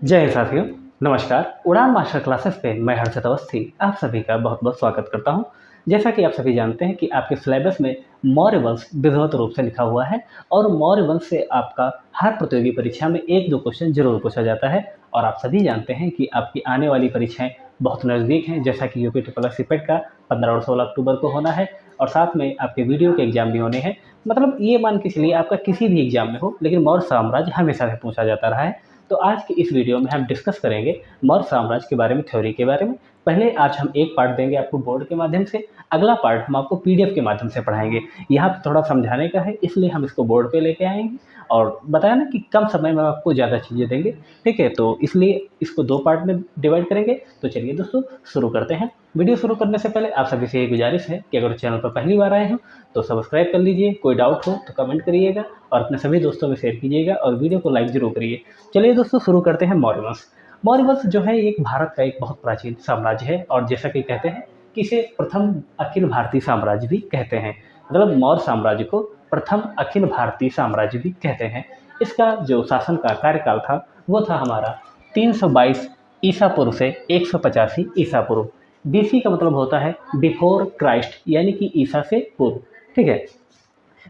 जय हिंद साथियों, नमस्कार। उड़ान मास्टर क्लासेस पे मैं हर्षद अवस्थी आप सभी का बहुत बहुत स्वागत करता हूं। जैसा कि आप सभी जानते हैं कि आपके सिलेबस में मौर्य वंश विधिवत रूप से लिखा हुआ है और मौर्य वंश से आपका हर प्रतियोगी परीक्षा में एक दो क्वेश्चन जरूर पूछा जाता है। और आप सभी जानते हैं कि आपकी आने वाली परीक्षाएं बहुत नज़दीक हैं, जैसा कि यूपी ट्रिपल एस सीपेट का 15 और 16 अक्टूबर को होना है और साथ में आपके वीडियो के एग्जाम भी होने हैं। मतलब ये मान के चलिए आपका किसी भी एग्जाम में हो, लेकिन मौर्य साम्राज्य हमेशा से पूछा जाता रहा है। तो आज की इस वीडियो में हम डिस्कस करेंगे मौर्य साम्राज्य के बारे में, थ्योरी के बारे में। पहले आज हम एक पार्ट देंगे आपको बोर्ड के माध्यम से, अगला पार्ट हम आपको पीडीएफ के माध्यम से पढ़ाएंगे। यहाँ पे थोड़ा समझाने का है, इसलिए हम इसको बोर्ड पे लेके आएंगे और बताया ना कि कम समय में आपको ज़्यादा चीज़ें देंगे। ठीक है, तो इसलिए इसको दो पार्ट में डिवाइड करेंगे। तो चलिए दोस्तों शुरू करते हैं। वीडियो शुरू करने से पहले आप सभी से ये गुजारिश है कि अगर चैनल पर पहली बार आए हो तो सब्सक्राइब कर लीजिए, कोई डाउट हो तो कमेंट करिएगा और अपने सभी दोस्तों में शेयर कीजिएगा और वीडियो को लाइक जरूर करिए। चलिए दोस्तों शुरू करते हैं। मौर्य वंश। मौर्य वंश जो है एक भारत का एक बहुत प्राचीन साम्राज्य है और जैसा कि कहते हैं कि इसे प्रथम अखिल भारतीय साम्राज्य भी कहते हैं। मतलब मौर्य साम्राज्य को प्रथम अखिल भारतीय साम्राज्य भी कहते हैं। इसका जो शासन का कार्यकाल था वो था हमारा 322 ईसा पूर्व से 185 ईसा पूर्व। बीसी का मतलब होता है बिफोर क्राइस्ट, यानी कि ईसा से पूर्व। ठीक है,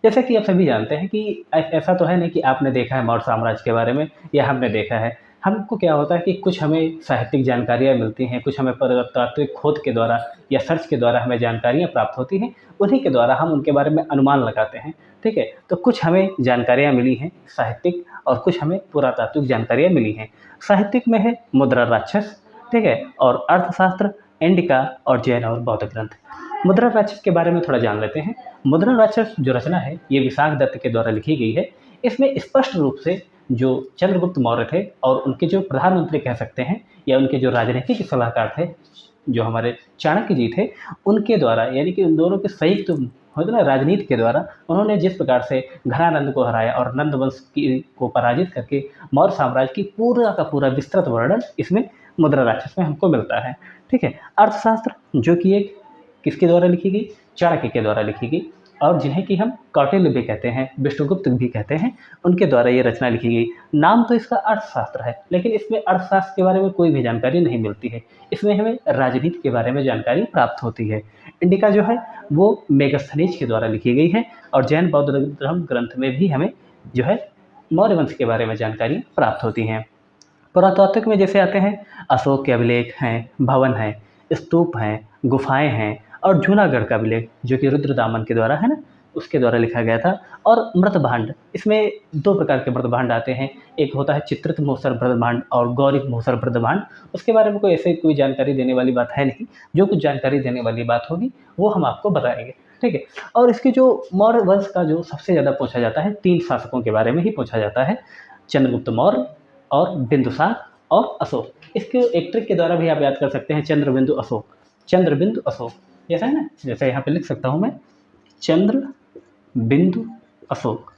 जैसा कि आप सभी जानते हैं कि ऐसा तो है नहीं कि आपने देखा है मौर्य साम्राज्य के बारे में या हमने देखा है। हमको क्या होता है कि कुछ हमें साहित्यिक जानकारियाँ मिलती हैं, कुछ हमें पुरातात्विक खोज के द्वारा या सर्च के द्वारा हमें जानकारियाँ प्राप्त होती हैं, उन्हीं के द्वारा हम उनके बारे में अनुमान लगाते हैं। ठीक है, तो कुछ हमें जानकारियाँ मिली हैं साहित्यिक और कुछ हमें पुरातात्विक जानकारियाँ मिली हैं। साहित्यिक में है मुद्रा राक्षस, ठीक है, और अर्थशास्त्र, इंडिका और जैन और बौद्ध ग्रंथ। मुद्रा राक्षस के बारे में थोड़ा जान लेते हैं। मुद्रा राक्षस जो रचना है ये विशाख दत्त के द्वारा लिखी गई है। इसमें स्पष्ट रूप से जो चंद्रगुप्त मौर्य थे और उनके जो प्रधानमंत्री कह सकते हैं या उनके जो राजनीतिक सलाहकार थे जो हमारे चाणक्य जी थे, उनके द्वारा यानी कि उन दोनों के संयुक्त होते ना राजनीति के द्वारा उन्होंने जिस प्रकार से घनानंद को हराया और नंद वंश को पराजित करके मौर्य साम्राज्य की पूरा का पूरा विस्तृत वर्णन इसमें मुद्रा राक्षस में हमको मिलता है। ठीक है, अर्थशास्त्र जो कि एक किसके द्वारा लिखी गई? चाणक्य के द्वारा लिखी गई और जिन्हें कि हम कौटिल्य भी कहते हैं, विष्णुगुप्त भी कहते हैं, उनके द्वारा ये रचना लिखी गई। नाम तो इसका अर्थशास्त्र है, लेकिन इसमें अर्थशास्त्र के बारे में कोई भी जानकारी नहीं मिलती है। इसमें हमें राजनीति के बारे में जानकारी प्राप्त होती है। इंडिका जो है वो मेगस्थनीज के द्वारा लिखी गई है और जैन बौद्ध धर्म ग्रंथ में भी हमें जो है मौर्य वंश के बारे में जानकारी प्राप्त होती हैं। पुरातात्विक में जैसे आते हैं अशोक के अभिलेख हैं, भवन हैं, स्तूप हैं, गुफाएं हैं और जूनागढ़ का अभिलेख जो कि रुद्रदामन के द्वारा है ना, उसके द्वारा लिखा गया था। और मृतभांड, इसमें दो प्रकार के मृतभांड आते हैं, एक होता है चित्रित मूसर मृतभांड और गौरिक मूसर मृतभांड। उसके बारे में कोई ऐसे कोई जानकारी देने वाली बात है नहीं, जो कुछ जानकारी देने वाली बात होगी वो हम आपको बताएंगे। ठीक है, और इसके जो मौर्य वंश का जो सबसे ज़्यादा पूछा जाता है, 3 शासकों के बारे में ही पूछा जाता है, चंद्रगुप्त मौर्य और बिंदुसार और अशोक। इसके एक ट्रिक के द्वारा भी आप याद कर सकते हैं, चंद्रबिंदु अशोक, चंद्रबिंदु अशोक जैसा है ना, जैसे यहाँ पे लिख सकता हूँ मैं चंद्र बिंदु अशोक।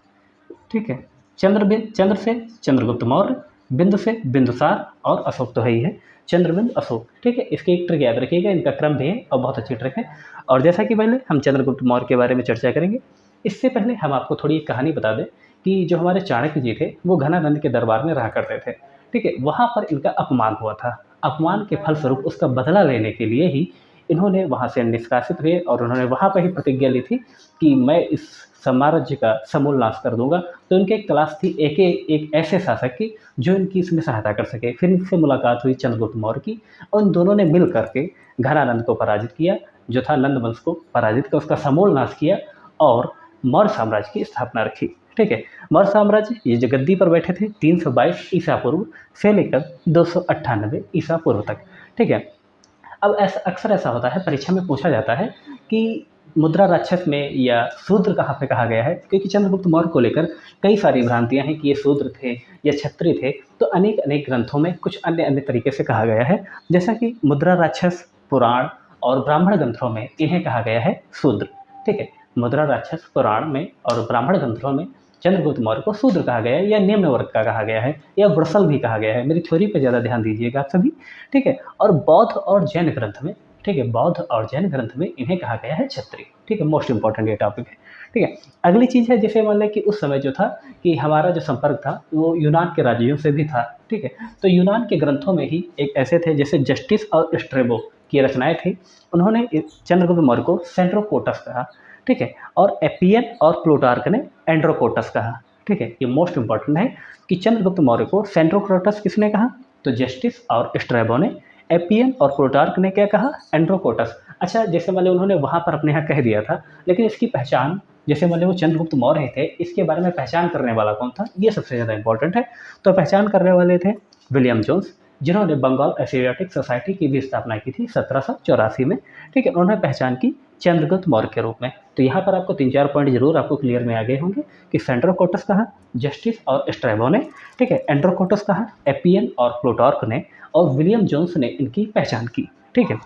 ठीक है, चंद्र से चंद्रगुप्त मौर्य, बिंदु से बिंदुसार और अशोक तो है ही है, चंद्रबिंदु अशोक। ठीक है, इसकी एक ट्रिक याद रखिएगा, इनका क्रम भी है और बहुत अच्छी ट्रिक है। और जैसा कि पहले हम चंद्रगुप्त मौर्य के बारे में चर्चा करेंगे, इससे पहले हम आपको थोड़ी एक कहानी बता दें कि जो हमारे चाणक्य जी थे वो घनानंद के दरबार में रहा करते थे। ठीक है, वहाँ पर इनका अपमान हुआ था। अपमान के फलस्वरूप उसका बदला लेने के लिए ही इन्होंने वहाँ से निष्कासित हुए और उन्होंने वहाँ पर ही प्रतिज्ञा ली थी कि मैं इस साम्राज्य का समूल नाश कर दूंगा। तो इनकी एक तलाश थी एक ऐसे शासक की जो इनकी इसमें सहायता कर सके। फिर इनसे मुलाकात हुई चंद्रगुप्त मौर्य की और उन दोनों ने मिल करके घनानंद को पराजित किया, जो था नंद वंश को पराजित कर उसका समूल नाश किया और मौर्य साम्राज्य की स्थापना रखी। ठीक है, मौर्य साम्राज्य ये जो गद्दी पर बैठे थे 322 ईसा पूर्व से लेकर 298 ईसा पूर्व तक। ठीक है, अब ऐसा अक्सर ऐसा होता है, परीक्षा में पूछा जाता है कि मुद्रा राक्षस में या शूद्र कहाँ पे कहा गया है, क्योंकि चंद्रगुप्त मौर्य को लेकर कई सारी भ्रांतियां हैं कि ये शूद्र थे या क्षत्रिय थे। तो अनेक अनेक ग्रंथों में कुछ अन्य अन्य तरीके से कहा गया है, जैसा कि मुद्रा राक्षस पुराण और ब्राह्मण ग्रंथों में इन्हें कहा गया है शूद्र। ठीक है, मुद्रा राक्षस पुराण में और ब्राह्मण ग्रंथों में चंद्रगुप्त मौर्य को शूद्र कहा गया है या निम्न वर्ग का कहा गया है या वृषल भी कहा गया है। मेरी थ्योरी पे ज़्यादा ध्यान दीजिएगा आप सभी। ठीक है, और बौद्ध और जैन ग्रंथ में, ठीक है, बौद्ध और जैन ग्रंथ में इन्हें कहा गया है क्षत्रिय। ठीक है, मोस्ट इंपॉर्टेंट ये टॉपिक है। ठीक है। अगली चीज़ है जैसे मान लें कि उस समय जो था कि हमारा जो संपर्क था वो यूनान के राज्यों से भी था, ठीक है। तो यूनान के ग्रंथों में ही एक ऐसे थे जैसे जस्टिस और स्ट्रेबो की रचनाएँ थी। उन्होंने चंद्रगुप्त मौर्य को सेंट्रोकोटस कहा, ठीक है। और एपियन और प्लूटार्क ने एंड्रोकोटस कहा, ठीक है। ये मोस्ट इंपॉर्टेंट है कि चंद्रगुप्त मौर्य को सेंट्रोकोटस किसने कहा, तो जस्टिस और स्ट्रैबो ने। एपियन और प्लूटार्क ने क्या कहा, एंड्रोकोटस। अच्छा, जैसे मान लो उन्होंने वहाँ पर अपने यहाँ कह दिया था, लेकिन इसकी पहचान जैसे मान लो वो चंद्रगुप्त मौर्य थे, इसके बारे में पहचान करने वाला कौन था, ये सबसे ज़्यादा इंपॉर्टेंट है। तो पहचान करने वाले थे विलियम जोन्स, जिन्होंने बंगाल एशियाटिक सोसाइटी की भी स्थापना की थी 1784 में, ठीक है। उन्होंने पहचान की चंद्रगुप्त मौर्य के रूप में। तो यहाँ पर आपको 3-4 पॉइंट जरूर आपको क्लियर में आ गए होंगे कि सेंट्रोकोटस कहा, जस्टिस और स्ट्रैबो ने, ठीक है। एंड्रोकोटस कहा, एपियन और प्लूटार्क ने, और विलियम जोन्स ने इनकी पहचान की, ठीक है।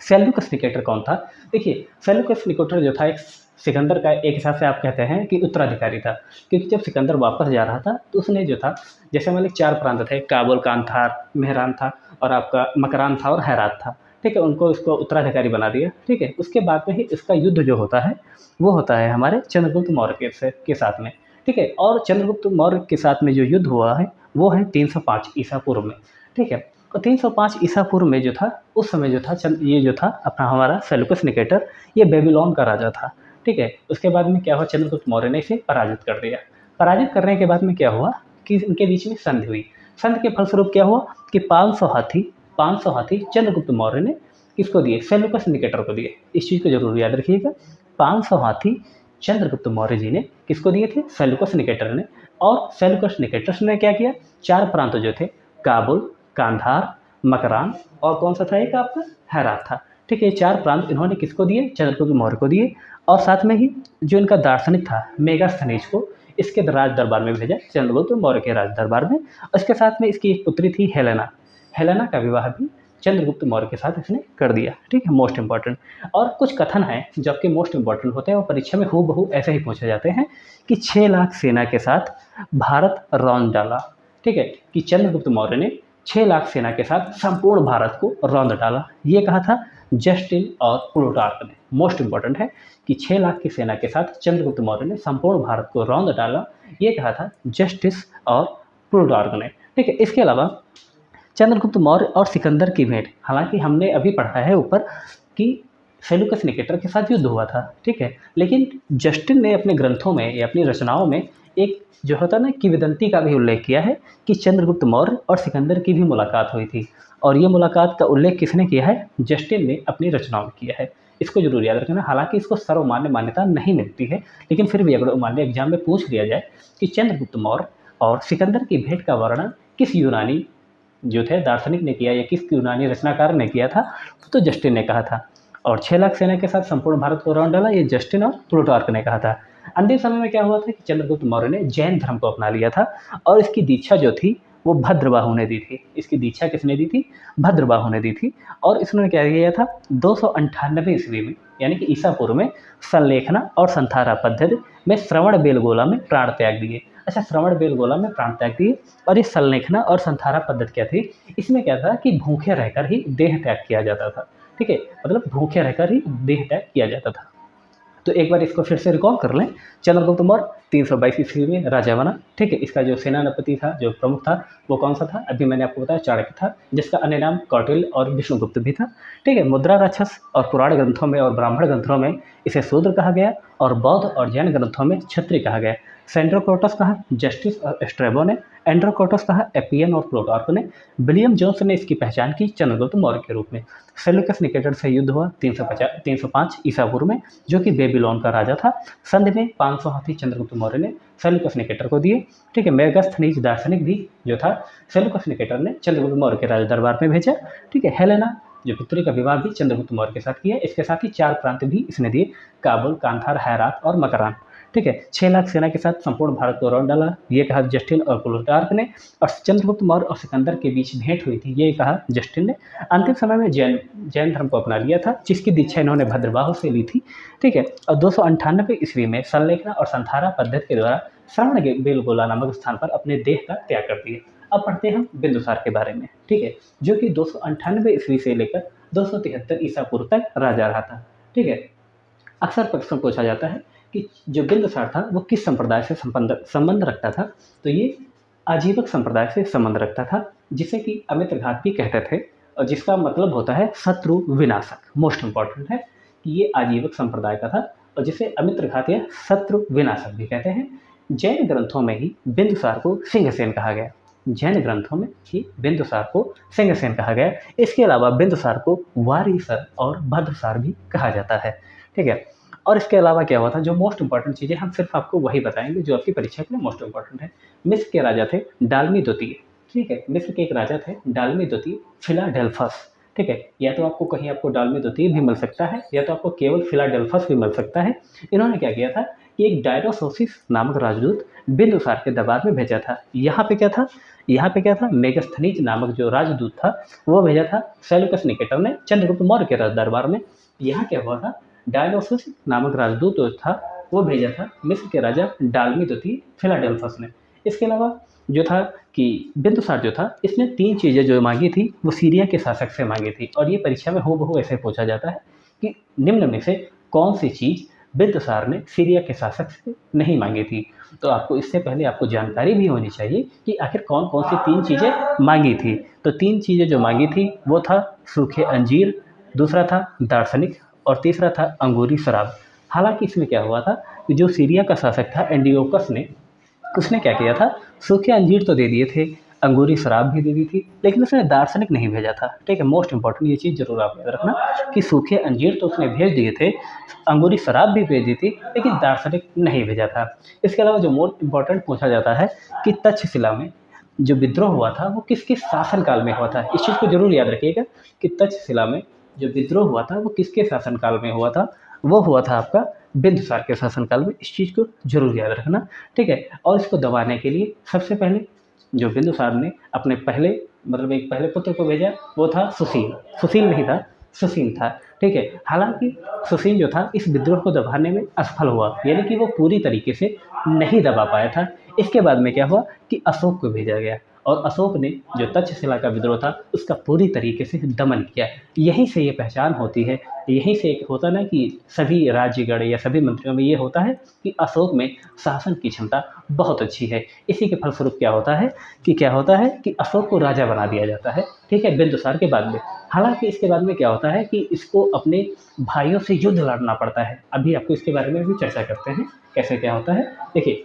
सेल्यूकस निकेटर कौन था? देखिए, सेल्यूकस निकेटर जो था एक सिकंदर का एक हिसाब से आप कहते हैं कि उत्तराधिकारी था, क्योंकि जब सिकंदर वापस जा रहा था तो उसने जो था, जैसे मान लीजिए 4 प्रांत थे, काबुल, कांधार, मेहरान था और आपका मकरान था और हेरात था, ठीक है। उनको इसको उत्तराधिकारी बना दिया, ठीक है। उसके बाद में ही इसका युद्ध जो होता है वो होता है हमारे चंद्रगुप्त मौर्य के साथ में, ठीक है। और चंद्रगुप्त मौर्य के साथ में जो युद्ध हुआ है वो है 305 ईसा पूर्व में, ठीक है। तो 305 ईसा पूर्व में जो था, उस समय जो था ये जो था अपना हमारा सेल्यूकस निकेटर, ये बेबीलोन का राजा था, ठीक है। उसके बाद में क्या हुआ, चंद्रगुप्त मौर्य ने इसे पराजित कर दिया। पराजित करने के बाद में क्या हुआ कि उनके बीच में संधि हुई। संधि के फलस्वरूप क्या हुआ कि 500 हाथी चंद्रगुप्त मौर्य ने किसको दिए, सेल्यूकस निकेटर को दिए। इस चीज़ को जरूर याद रखिएगा, 500 हाथी चंद्रगुप्त मौर्य जी ने किसको दिए थे, सेल्यूकस निकेटर ने। और सेल्यूकस निकेटर ने क्या किया, 4 प्रांत जो थे, काबुल, कांधार, मकरान और कौन सा था एक आपका, हेरात था, ठीक है। ये 4 प्रांत इन्होंने किसको दिए, चंद्रगुप्त मौर्य को दिए। और साथ में ही जो इनका दार्शनिक था मेगास्थनीज को इसके राज दरबार में भेजा, चंद्रगुप्त मौर्य के राज दरबार में। उसके साथ में इसकी एक पुत्री थी हेलेना, हेलेना का विवाह भी चंद्रगुप्त मौर्य के साथ इसने कर दिया, ठीक है। Most important. और कुछ कथन हैं जो आपके मोस्ट इंपॉर्टेंट होते हैं और परीक्षा में हूबहू ऐसे ही पूछे जाते हैं कि 6 लाख सेना के साथ भारत रौंद डाला, ठीक है। कि चंद्रगुप्त मौर्य ने 6 लाख सेना के साथ संपूर्ण भारत को रौंद डाला, ये कहा था जस्टिन और प्लूटार्क ने। मोस्ट इंपॉर्टेंट है कि 6 लाख की सेना के साथ चंद्रगुप्त मौर्य ने संपूर्ण भारत को रौंद डाला, ये कहा था जस्टिस और प्लूटार्क ने, ठीक है। इसके अलावा चंद्रगुप्त मौर्य और सिकंदर की भेंट, हालांकि हमने अभी पढ़ा है ऊपर कि सेल्यूकस निकेटर के साथ युद्ध हुआ था, ठीक है। लेकिन जस्टिन ने अपने ग्रंथों में या अपनी रचनाओं में एक जो होता ना किंवदंती का भी उल्लेख किया है कि चंद्रगुप्त मौर्य और सिकंदर की भी मुलाकात हुई थी। और ये मुलाकात का उल्लेख किसने किया है, जस्टिन ने अपनी रचनाओं में किया है। इसको जरूर याद रखना। हालांकि इसको सर्वमान्य मान्यता नहीं मिलती है, लेकिन फिर भी अगर मान लिया एग्जाम में पूछ लिया जाए कि चंद्रगुप्त मौर्य और सिकंदर की भेंट का वर्णन किस यूनानी जो थे दार्शनिक ने किया या किस यूनानी रचनाकार ने किया था, तो जस्टिन ने कहा था। और 6 लाख सेना के साथ संपूर्ण भारत को रौंद डाला, ये जस्टिन और प्लूटार्क ने कहा था। अंतिम समय में क्या हुआ था कि चंद्रगुप्त मौर्य ने जैन धर्म को अपना लिया था और इसकी दीक्षा जो थी वो भद्रबाहु ने दी थी। इसकी दीक्षा किसने दी थी, भद्रबाहु ने दी थी। और इसने क्या किया था, 298 ईस्वी में यानी कि ईसा पूर्व में संलेखना और संथारा पद्धति में श्रवण बेलगोला में प्राण त्याग दिए। अच्छा, श्रवण बेलगोला में प्राण त्याग दिए। और ये संलेखना और संथारा पद्धति क्या थी, इसमें क्या था कि भूखे रहकर ही देह त्याग किया जाता था, ठीक है। मतलब भूखे रहकर ही देह त्याग किया जाता था। तो एक बार इसको फिर से रिकॉल कर लें। चंद्रगुप्त मौर्य 322 ईस्वी में राजा बना, ठीक है। इसका जो सेनापति था, जो प्रमुख था, वो कौन सा था, अभी मैंने आपको बताया चाणक्य था, जिसका अन्य नाम कौटिल्य और विष्णुगुप्त भी था, ठीक है। मुद्रा राक्षस और पुराण ग्रंथों में और ब्राह्मण ग्रंथों में इसे शूद्र कहा गया और बौद्ध और जैन ग्रंथों में क्षत्रिय कहा गया। सेंट्रोकोटस कहा जस्टिस और स्ट्रैबो ने, एंड्रोकोटस कहा एपियन और प्लूटार्क ने, विलियम जोन्स ने इसकी पहचान की चंद्रगुप्त मौर्य के रूप में। सेल्यूकस निकेटर से युद्ध हुआ 305 ईसा पूर्व में, जो कि बेबीलोन का राजा था। संधि में 500 हाथी चंद्रगुप्त मौर्य ने सेल्यूकस निकेटर को दिए, ठीक है। मेगास्थनीज दार्शनिक भी जो था सेल्यूकस निकेटर ने चंद्रगुप्त मौर्य के राज दरबार में भेजा, ठीक है। हेलेना जो पुत्री का विवाह भी चंद्रगुप्त मौर्य के साथ किया। इसके साथ ही 4 प्रांत भी इसने दिए, काबुल, कांधार, हेरात और मकरान, ठीक है। 6 लाख सेना के साथ संपूर्ण भारत को रौंद डाला, ये कहा जस्टिन और प्लूटार्क ने। और चंद्रगुप्त मौर्य और सिकंदर के बीच भेंट हुई थी, ये कहा जस्टिन ने। अंतिम समय में जैन धर्म को अपना लिया था, जिसकी दीक्षा इन्होंने भद्रबाहु से ली थी, ठीक है। और 298 ईस्वी में संलेखना और संथारा पद्धति के द्वारा श्रवण बेलगोला नामक स्थान पर अपने देह का त्याग कर दिए। अब पढ़ते हैं हम बिंदुसार के बारे में, ठीक है, जो कि 298 ईस्वी से लेकर 273 ईसा पूर्व तक राजा रहा था, ठीक है। अक्सर प्रश्न पूछा जाता है कि जो बिंदुसार था वो किस संप्रदाय से संबंध रखता था। तो ये आजीवक संप्रदाय से संबंध रखता था, जिसे कि अमित्रघात भी कहते थे, और जिसका मतलब होता है शत्रु विनाशक। मोस्ट इंपॉर्टेंट है कि ये आजीवक संप्रदाय का था, और जिसे अमित्रघात या शत्रु विनाशक भी कहते हैं। जैन ग्रंथों में ही बिंदुसार को सिंहसेन कहा गया। जैन ग्रंथों में ही बिंदुसार को सिंहसेन कहा गया। इसके अलावा बिंदुसार को वारीसर और भद्रसार भी कहा जाता है। ठीक है, और इसके अलावा क्या हुआ था, जो मोस्ट इंपॉर्टेंट चीज़ें हम सिर्फ आपको वही बताएंगे जो आपकी परीक्षा के लिए मोस्ट इंपॉर्टेंट है। मिस्र के राजा थे डालमी द्वितीय। ठीक है, मिस्र के एक राजा थे डालमी द्वितीय फिलाडेल्फस। ठीक है, या तो आपको कहीं आपको डालमी द्वितीय भी मिल सकता है, या तो आपको केवल फिलाडेल्फस भी मिल सकता है। इन्होंने क्या किया था कि एक डायरोसोसिस नामक राजदूत बिंदुसार के दरबार में भेजा था। यहाँ पे क्या था, मेगस्थनीज नामक जो राजदूत था वो भेजा था सेल्यूकस निकेटर ने चंद्रगुप्त मौर्य के दरबार में। यहाँ क्या हुआ था, डायनोसस नामक राजदूत जो था वो भेजा था मिस्र के राजा डालमी द्वितीय फिलाडेल्फस ने। इसके अलावा जो था कि बिंदुसार जो था, इसने 3 चीज़ें जो मांगी थी वो सीरिया के शासक से मांगी थी, और ये परीक्षा में हूबहू ऐसे पूछा जाता है कि निम्न में से कौन सी चीज़ बिंदुसार ने सीरिया के शासक से नहीं मांगी थी। तो आपको इससे पहले आपको जानकारी भी होनी चाहिए कि आखिर कौन कौन सी 3 चीज़ें मांगी थी। तो 3 चीज़ें जो मांगी थी वो था सूखे अंजीर, दूसरा था दार्शनिक, और तीसरा था अंगूरी शराब। हालांकि इसमें क्या हुआ था कि जो सीरिया का शासक था एंटियोकस ने, उसने क्या किया था, सूखे अंजीर तो दे दिए थे, अंगूरी शराब भी दे दी थी, लेकिन उसने दार्शनिक नहीं भेजा था। ठीक है, मोस्ट इंपॉर्टेंट ये चीज़ जरूर आप याद रखना कि सूखे अंजीर तो उसने भेज दिए थे, अंगूरी शराब भी भेज दी थी, लेकिन दार्शनिक नहीं भेजा था। इसके अलावा जो मोस्ट इंपॉर्टेंट पूछा जाता है कि तक्षशिला में जो विद्रोह हुआ था वो किसके शासनकाल में हुआ था। इस चीज़ को जरूर याद रखिएगा कि तक्षशिला में जो विद्रोह हुआ था वो किसके शासनकाल में हुआ था। वो हुआ था आपका बिंदुसार के शासनकाल में। इस चीज़ को जरूर याद रखना। ठीक है, और इसको दबाने के लिए सबसे पहले जो बिंदुसार ने अपने पहले एक पहले पुत्र को भेजा वो था सुशील। सुशील नहीं था, सुशील था। ठीक है, हालांकि सुशील जो था इस विद्रोह को दबाने में असफल हुआ, यानी कि वो पूरी तरीके से नहीं दबा पाया था। इसके बाद में क्या हुआ कि अशोक को भेजा गया, और अशोक ने जो तक्षशिला का विद्रोह था उसका पूरी तरीके से दमन किया। यहीं से ये पहचान होती है, यहीं से एक होता ना कि सभी राज्यगण या सभी मंत्रियों में ये होता है कि अशोक में शासन की क्षमता बहुत अच्छी है। इसी के फलस्वरूप क्या होता है कि अशोक को राजा बना दिया जाता है। ठीक है, बिंदुसार के बाद में। हालांकि इसके बाद में क्या होता है कि इसको अपने भाइयों से युद्ध लड़ना पड़ता है। अभी आपको इसके बारे में भी चर्चा करते हैं कैसे क्या होता है। देखिए,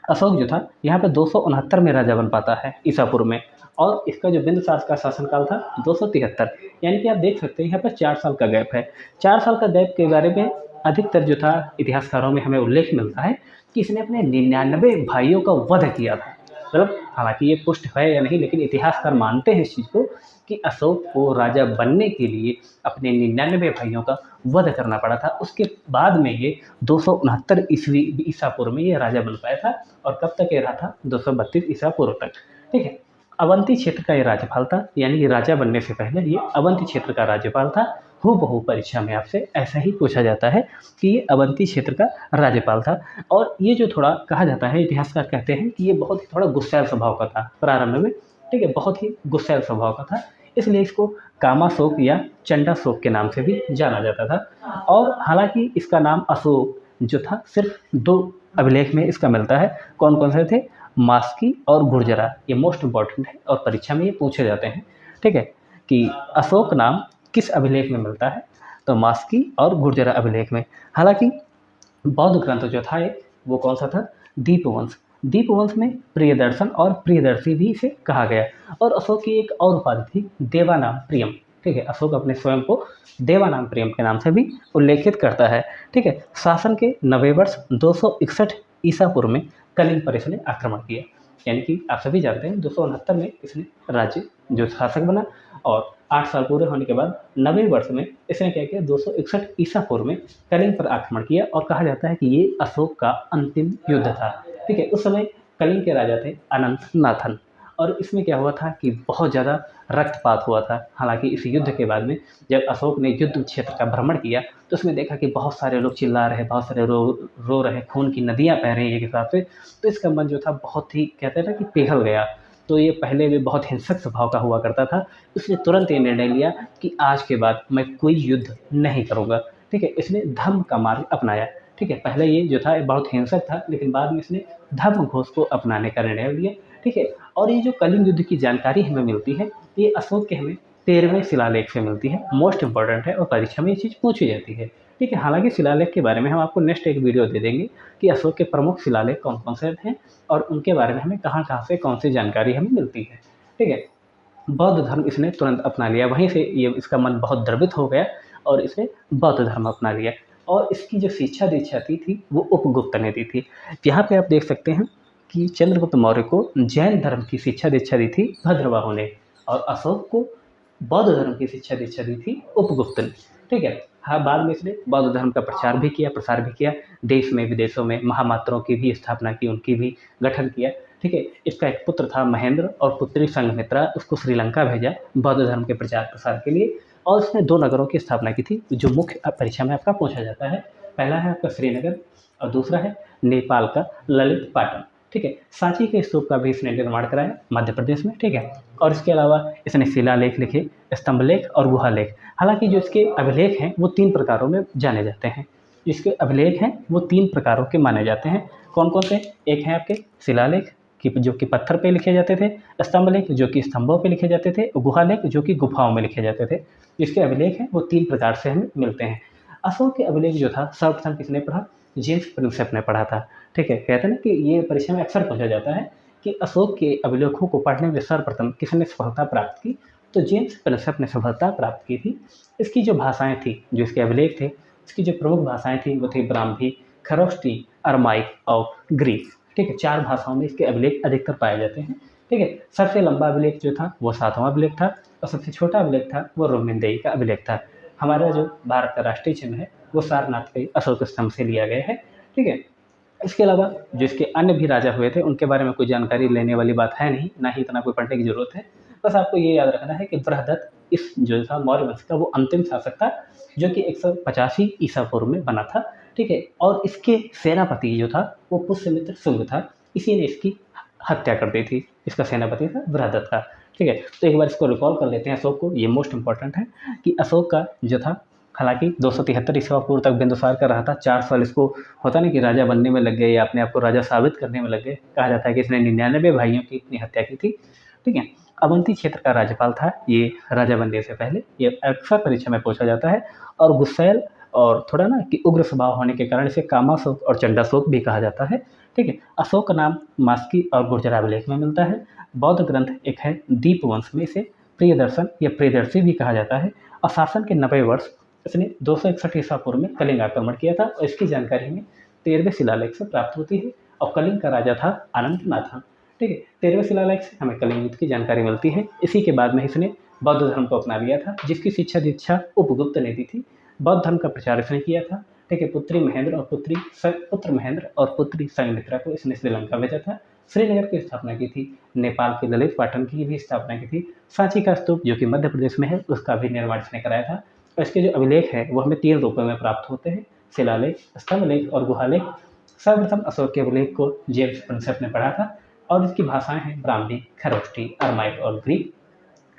अशोक जो था यहाँ पे 269 में राजा बन पाता है ईसापुर में, और इसका जो बिंदुसार का शासनकाल था 273। यानी कि आप देख सकते हैं यहाँ पर 4 साल का गैप है। 4 साल का गैप के बारे में अधिकतर जो था इतिहासकारों में हमें उल्लेख मिलता है कि इसने अपने 99 भाइयों का वध किया था। मतलब हालांकि ये पुष्ट है या नहीं, लेकिन इतिहासकार मानते हैं इस चीज़ को कि अशोक को राजा बनने के लिए अपने 99 भाइयों का वध करना पड़ा था। उसके बाद में ये 269 ईस्वी ईसा पूर्व में ये राजा बन पाया था, और कब तक ये रहा था, 232 ईसा पूर्व तक। ठीक है, अवंती क्षेत्र का ये राज्यपाल था, यानी कि राजा बनने से पहले ये अवंती क्षेत्र का राज्यपाल था। हूबहू परीक्षा में आपसे ऐसा ही पूछा जाता है कि ये अवंती क्षेत्र का राज्यपाल था। और ये जो थोड़ा कहा जाता है, इतिहासकार कहते हैं कि ये बहुत ही थोड़ा गुस्सैल स्वभाव का था प्रारंभ में। ठीक है, बहुत ही गुस्सैल स्वभाव का था, इसलिए इसको कामाशोक या चंडाशोक के नाम से भी जाना जाता था। और हालांकि इसका नाम अशोक जो था सिर्फ 2 अभिलेख में इसका मिलता है। कौन कौन से थे, मास्की और गुर्जरा। ये मोस्ट इंपॉर्टेंट है और परीक्षा में ये पूछे जाते हैं। ठीक है, कि अशोक नाम किस अभिलेख में मिलता है, तो मास्की और गुर्जरा अभिलेख में। हालांकि बौद्ध ग्रंथ जो था वो कौन सा था, दीपवंश। दीपवंश में प्रियदर्शन और प्रियदर्शी भी इसे कहा गया। और अशोक की एक और उपाधि थी देवानाम प्रियम। ठीक है, अशोक अपने स्वयं को देवानाम प्रियम के नाम से भी उल्लेखित करता है। ठीक है, शासन के 90 वर्ष 261 ईसा पूर्व में कलिंग पर इसने आक्रमण किया। यानी कि आप सभी जानते हैं 269 में इसने राज्य जो शासक बना, और 8 साल पूरे होने के बाद 90 वर्ष में इसने क्या किया, 261 ईसा पूर्व में कलिंग पर आक्रमण किया। और कहा जाता है कि ये अशोक का अंतिम युद्ध था। ठीक है, उस समय कलिंग के राजा थे अनंत नाथन, और इसमें क्या हुआ था कि बहुत ज़्यादा रक्तपात हुआ था। हालांकि इस युद्ध के बाद में जब अशोक ने युद्ध क्षेत्र का भ्रमण किया तो उसमें देखा कि बहुत सारे लोग चिल्ला रहे, बहुत सारे रो रहे, खून की नदियाँ बह रही हैं एक हिसाब से। तो इसका मन जो था बहुत ही कहते हैं ना कि पिघल गया। तो ये पहले भी बहुत हिंसक स्वभाव का हुआ करता था। उसने तुरंत ये निर्णय लिया कि आज के बाद मैं कोई युद्ध नहीं करूँगा। ठीक है, इसने धर्म का मार्ग अपनाया। ठीक है, पहले ये जो था बहुत हिंसक था, लेकिन बाद में इसने धर्म घोष को अपनाने का निर्णय लिया। ठीक है, और ये जो कलिंग युद्ध की जानकारी हमें मिलती है, ये अशोक के हमें 13वें शिलालेख से मिलती है। मोस्ट इंपॉर्टेंट है और परीक्षा में ये चीज़ पूछी जाती है। ठीक है, हालांकि शिलालेख के बारे में हम आपको नेक्स्ट एक वीडियो दे देंगे कि अशोक के प्रमुख शिलालेख कौन कौन से हैं और उनके बारे में हमें कहाँ कहाँ से कौन सी जानकारी हमें मिलती है। ठीक है, बौद्ध धर्म इसने तुरंत अपना लिया, वहीं से ये इसका मन बहुत द्रवित हो गया और इसने बौद्ध धर्म अपना लिया। और इसकी जो शिक्षा दीक्षा थी वो उपगुप्त ने दी थी। यहाँ पे आप देख सकते हैं कि चंद्रगुप्त मौर्य को जैन धर्म की शिक्षा दीक्षा दी थी भद्रबाहु ने, और अशोक को बौद्ध धर्म की शिक्षा दीक्षा दी थी उपगुप्त ने। ठीक है, हाँ, बाद में इसने बौद्ध धर्म का प्रचार भी किया, प्रसार भी किया, देश में विदेशों में महामात्रों की भी स्थापना की, उनकी भी गठन किया। ठीक है, इसका एक पुत्र था महेंद्र और पुत्री संघमित्रा, उसको श्रीलंका भेजा बौद्ध धर्म के प्रचार प्रसार के लिए, और उसने 2 नगरों की स्थापना की थी जो मुख्य परीक्षा में आपका पूछा जाता है। पहला है आपका श्रीनगर और दूसरा है नेपाल का ललित पाटन। ठीक है, सांची के स्तूप का भी इसने निर्माण कराया मध्य प्रदेश में। ठीक है, और इसके अलावा इसने शिलालेख लिखे, स्तंभलेख और गुहालेख। हालांकि जो इसके अभिलेख हैं वो 3 प्रकारों में जाने जाते हैं। इसके अभिलेख हैं वो 3 प्रकारों के माने जाते हैं। कौन कौन से? एक है आपके शिलालेख कि जो कि पत्थर पे लिखे जाते थे, स्तंभलेख जो कि स्तंभों पे लिखे जाते थे, और गुहालेख जो कि गुफाओं में लिखे जाते थे। इसके अभिलेख हैं वो 3 प्रकार से हमें मिलते हैं। अशोक के अभिलेख जो था सर्वप्रथम किसने पढ़ा? जेम्स प्रिंसेप ने पढ़ा था। ठीक है, कहते हैं ना कि ये परीक्षा में अक्सर पूछा जाता है कि अशोक के अभिलेखों को पढ़ने में सर्वप्रथम किसने सफलता प्राप्त की? तो जेम्स प्रिंसेप ने सफलता प्राप्त की थी। इसकी जो भाषाएं थी, जो इसके अभिलेख थे, इसकी जो प्रमुख भाषाएं थी वो थी ब्राह्मी, खरोष्टी, अरमाइक और ग्रीक। ठीक है, 4 भाषाओं में इसके अभिलेख अधिकतर पाए जाते हैं। ठीक है, सबसे लंबा अभिलेख जो था वो 7वां अभिलेख था और सबसे छोटा अभिलेख था वो रोमिनदेई का अभिलेख था। हमारा जो भारत का राष्ट्रीय चिन्ह है वो सारनाथ के अशोक स्तंभ से लिया गया है। ठीक है, इसके अलावा जो इसके अन्य भी राजा हुए थे उनके बारे में कोई जानकारी लेने वाली बात है नहीं, ना ही इतना कोई पढ़ने की जरूरत है। बस आपको ये याद रखना है कि बृहदत्त इस जो था मौर्य वंश का वो अंतिम शासक था जो कि 185 ईसा पूर्व में बना था। ठीक है, और इसके सेनापति जो था वो पुष्यमित्र शुंग था, इसी ने इसकी हत्या कर दी थी। इसका सेनापति था बृहदत्त का। ठीक है, तो एक बार इसको रिकॉल कर लेते हैं अशोक को। ये मोस्ट इंपॉर्टेंट है कि अशोक का जो था, हालांकि 273 ईसा पूर्व तक बिंदुसार का रहा था। 4 साल इसको होता नहीं कि राजा बनने में लग गए या अपने आप को राजा साबित करने में लग गए। कहा जाता है कि इसने 99 भाइयों की इतनी हत्या की थी। ठीक है, अवंती क्षेत्र का राज्यपाल था ये राजा बनने से पहले। ये अक्सर परीक्षा में पूछा जाता है। और गुस्सैल और थोड़ा ना कि उग्र स्वभाव होने के कारण इसे कामाशोक और चंडाशोक भी कहा जाता है। ठीक है, अशोक का नाम मास्की और गुर्जर अभिलेख में मिलता है। बौद्ध ग्रंथ एक है दीप वंश में, इसे प्रियदर्शन या प्रियदर्शी भी कहा जाता है। और शासन के 90 वर्ष इसने 261 ईसा पूर्व में कलिंग आक्रमण किया था और इसकी जानकारी हमें 13वें शिलालेख से प्राप्त होती है। और कलिंग का राजा था अनंतनाथ। ठीक है, 13वें शिलालेख से हमें कलिंग युद्ध की जानकारी मिलती है। इसी के बाद में इसने बौद्ध धर्म को अपना लिया था, जिसकी शिक्षा दीक्षा उपगुप्त ने दी थी। बौद्ध धर्म का प्रचार इसने किया था। ठीक है, पुत्र महेंद्र और पुत्री संघमित्रा को इसने श्रीलंका भेजा था। श्रीनगर की स्थापना की थी, नेपाल के ललित पाटन की भी स्थापना की थी। सांची का स्तूप जो कि मध्य प्रदेश में है उसका भी निर्माण इसने कराया था। और इसके जो अभिलेख है वो हमें 3 रूपों में प्राप्त होते हैं, शिलालेख, स्तंभलेख और गुहालेख। सर्वप्रथम अशोक के अभिलेख को जेम्स प्रिंसेप ने पढ़ा था और इसकी भाषाएं हैं ब्राह्मी, खरोष्टी, अरमाइक और ग्रीक।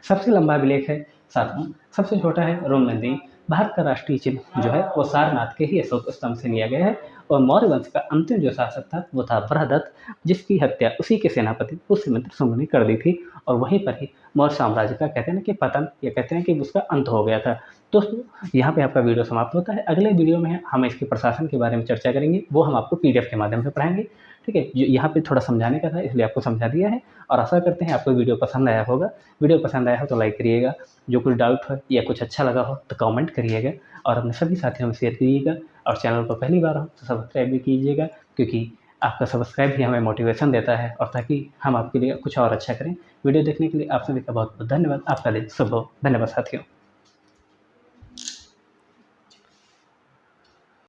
सबसे लंबा अभिलेख है 7वां, सबसे छोटा है रोमनंदी। भारत का राष्ट्रीय चिन्ह जो है वो सारनाथ के ही अशोक स्तंभ से लिया गया है। और मौर्य वंश का अंतिम जो शासक था वो था बृहदत्त, जिसकी हत्या उसी के सेनापति पुष्यमित्र शुंग ने कर दी थी। और वहीं पर ही मौर्य साम्राज्य का कहते हैं ना कि पतन, या कहते हैं कि उसका अंत हो गया था। दोस्तों, यहाँ पे आपका वीडियो समाप्त होता है। अगले वीडियो में हम इसके प्रशासन के बारे में चर्चा करेंगे, वो हम आपको PDF के माध्यम से पढ़ाएंगे। ठीक है, जो यहाँ पे थोड़ा समझाने का था इसलिए आपको समझा दिया है। और आशा करते हैं आपको वीडियो पसंद आया होगा। वीडियो पसंद आया हो तो लाइक करिएगा, जो कुछ डाउट हो या कुछ अच्छा लगा हो तो कमेंट करिएगा, और अपने सभी साथियों में शेयर कीजिएगा। और चैनल को पहली बार हो तो सब्सक्राइब भी कीजिएगा, क्योंकि आपका सब्सक्राइब भी हमें मोटिवेशन देता है, और ताकि हम आपके लिए कुछ और अच्छा करें। वीडियो देखने के लिए आप सभी का बहुत बहुत धन्यवाद। आपका दिन शुभ हो। धन्यवाद साथियों।